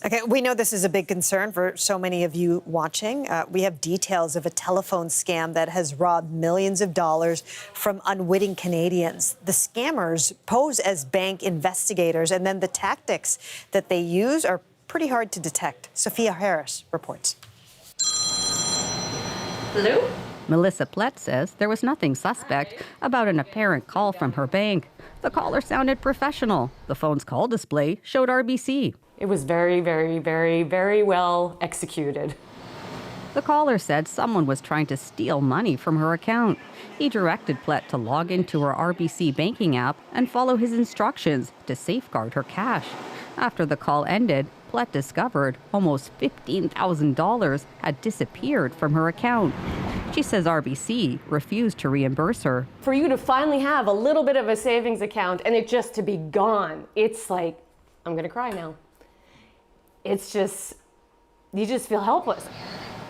Okay, we know this is a big concern for so many of you watching. We have details of a telephone scam that has robbed millions of dollars from unwitting Canadians. The scammers pose as bank investigators, and then the tactics that they use are pretty hard to detect. Sophia Harris reports. Hello? Melissa Plett says there was nothing suspect about an apparent call from her bank. The caller sounded professional. The phone's call display showed RBC. It was very, very, very, very well executed. The caller said someone was trying to steal money from her account. He directed Plett to log into her RBC banking app and follow his instructions to safeguard her cash. After the call ended, Plett discovered almost $15,000 had disappeared from her account. She says RBC refused to reimburse her. For you to finally have a little bit of a savings account and it just to be gone, it's like, I'm gonna cry now. It's just, you just feel helpless.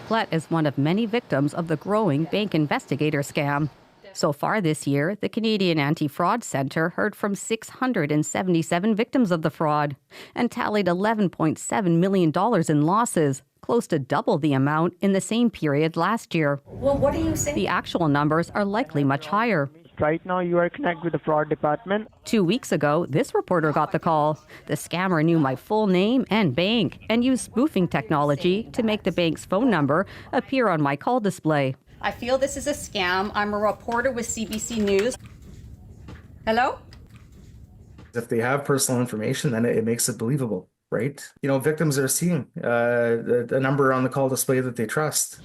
Plett is one of many victims of the growing bank investigator scam. So far this year, the Canadian Anti-Fraud Centre heard from 677 victims of the fraud and tallied $11.7 million in losses, close to double the amount in the same period last year. Well, what do you say? The actual numbers are likely much higher. Right now, you are connected with the fraud department. 2 weeks ago, this reporter got the call. The scammer knew my full name and bank and used spoofing technology to make the bank's phone number appear on my call display. I feel this is a scam. I'm a reporter with CBC News. Hello? If they have personal information, then it makes it believable, right? You know, victims are seeing a number on the call display that they trust.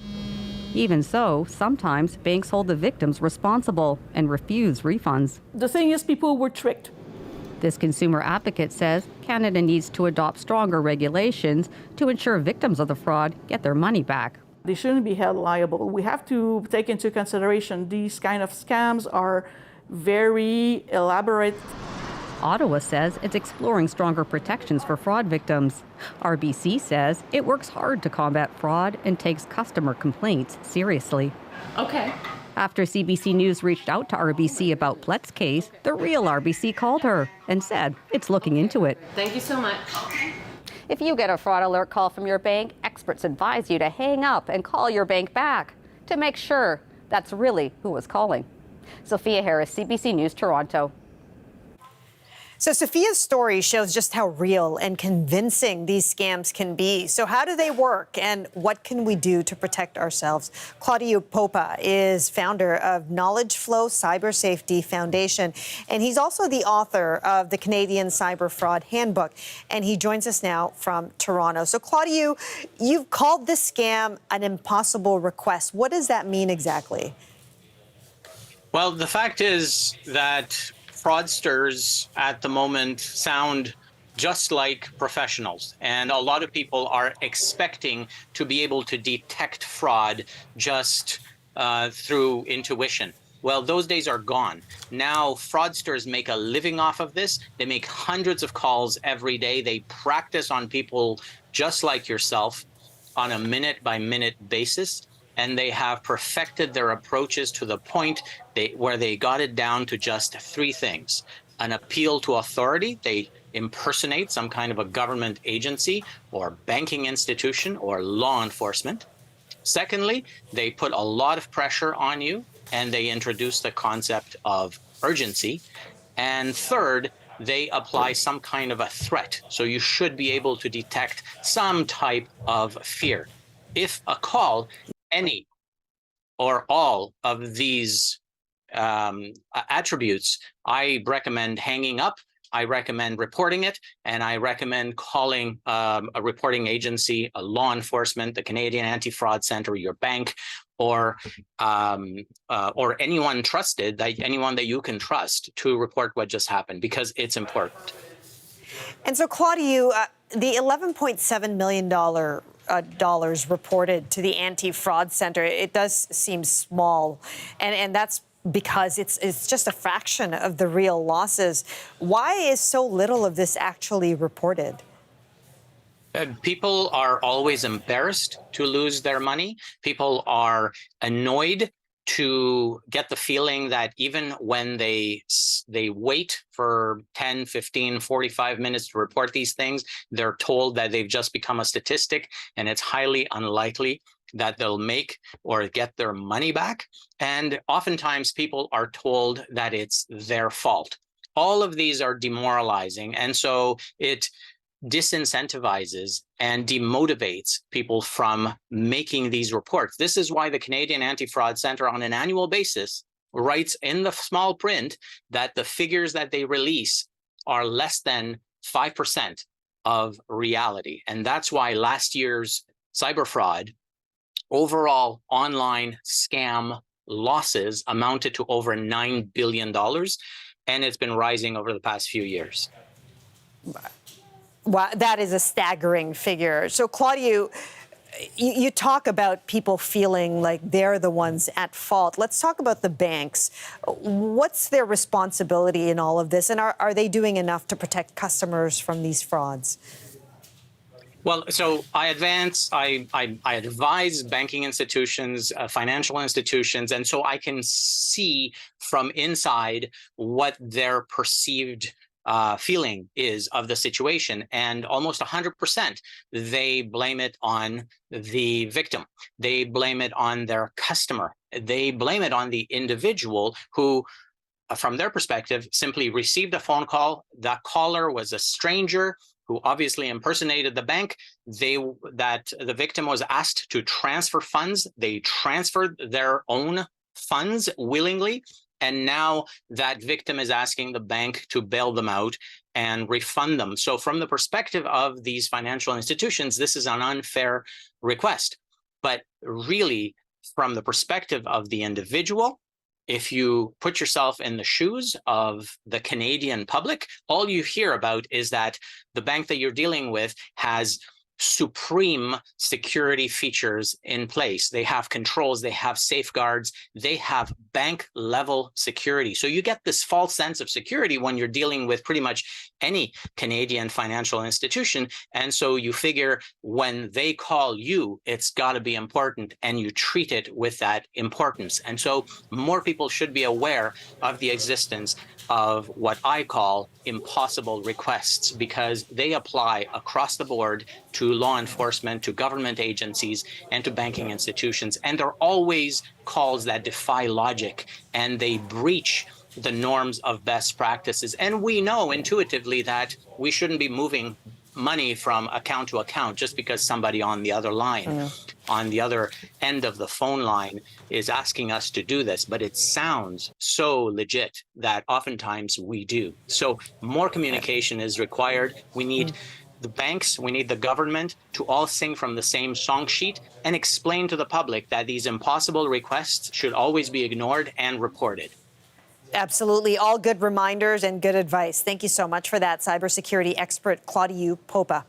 Even so, sometimes banks hold the victims responsible and refuse refunds. The thing is, people were tricked. This consumer advocate says Canada needs to adopt stronger regulations to ensure victims of the fraud get their money back. They shouldn't be held liable. We have to take into consideration these kind of scams are very elaborate. Ottawa says it's exploring stronger protections for fraud victims. RBC says it works hard to combat fraud and takes customer complaints seriously. Okay. After CBC News reached out to RBC about Plett's case, the real RBC called her and said it's looking into it. Thank you so much. If you get a fraud alert call from your bank, experts advise you to hang up and call your bank back to make sure that's really who was calling. Sophia Harris, CBC News, Toronto. So Sophia's story shows just how real and convincing these scams can be. So how do they work, and what can we do to protect ourselves? Claudiu Popa is founder of Knowledge Flow Cyber Safety Foundation, and he's also the author of the Canadian Cyber Fraud Handbook, and he joins us now from Toronto. So Claudiu, you've called this scam an impossible request. What does that mean exactly? Well, the fact is that fraudsters at the moment sound just like professionals, and a lot of people are expecting to be able to detect fraud just through intuition. Well, those days are gone. Now fraudsters make a living off of this. They make hundreds of calls every day. They practice on people just like yourself on a minute-by-minute basis. And they have perfected their approaches to the point where they got it down to just three things: an appeal to authority. They impersonate some kind of a government agency or banking institution or law enforcement. Secondly, they put a lot of pressure on you, and they introduce the concept of urgency. And third, they apply some kind of a threat. So you should be able to detect some type of fear. If a call, any or all of these attributes, I recommend hanging up, I recommend reporting it, and I recommend calling a reporting agency, a law enforcement, the Canadian Anti-Fraud Centre, your bank, or anyone trusted, anyone that you can trust to report what just happened, because it's important. And so, Claudiu, the $11.7 million dollars reported to the Anti-Fraud Centre, it does seem small, and that's because it's just a fraction of the real losses. Why is so little of this actually reported? People are always embarrassed to lose their money. People are annoyed to get the feeling that even when they wait for 10, 15, 45 minutes to report these things, they're told that they've just become a statistic, and it's highly unlikely that they'll make or get their money back. And oftentimes people are told that it's their fault. All of these are demoralizing. And so it disincentivizes and demotivates people from making these reports. This is why the Canadian Anti-Fraud Centre on an annual basis writes in the small print that the figures that they release are less than 5% of reality. And that's why last year's cyber fraud overall online scam losses amounted to over $9 billion, and it's been rising over the past few years. Wow, that is a staggering figure. So, Claudiu, you talk about people feeling like they're the ones at fault. Let's talk about the banks. What's their responsibility in all of this, and are they doing enough to protect customers from these frauds? Well, so I advise banking institutions, financial institutions, and so I can see from inside what their perceived feeling is of the situation. And almost 100%, they blame it on the victim. They blame it on their customer. They blame it on the individual who, from their perspective, simply received a phone call. That caller was a stranger who obviously impersonated the bank. That the victim was asked to transfer funds. They transferred their own funds willingly. And now that victim is asking the bank to bail them out and refund them. So from the perspective of these financial institutions, this is an unfair request. But really, from the perspective of the individual, if you put yourself in the shoes of the Canadian public, all you hear about is that the bank that you're dealing with has supreme security features in place. They have controls, they have safeguards, they have bank level security. So you get this false sense of security when you're dealing with pretty much any Canadian financial institution. And so you figure when they call you, it's got to be important, and you treat it with that importance. And so more people should be aware of the existence of what I call impossible requests, because they apply across the board to law enforcement, to government agencies, and to banking institutions. And they're always calls that defy logic, and they breach the norms of best practices. And we know intuitively that we shouldn't be moving money from account to account just because somebody on the other line, on the other end of the phone line, is asking us to do this. But it sounds so legit that oftentimes we do. So more communication is required. We need the banks, we need the government to all sing from the same song sheet and explain to the public that these impossible requests should always be ignored and reported. Absolutely. All good reminders and good advice. Thank you so much for that, cybersecurity expert Claudiu Popa.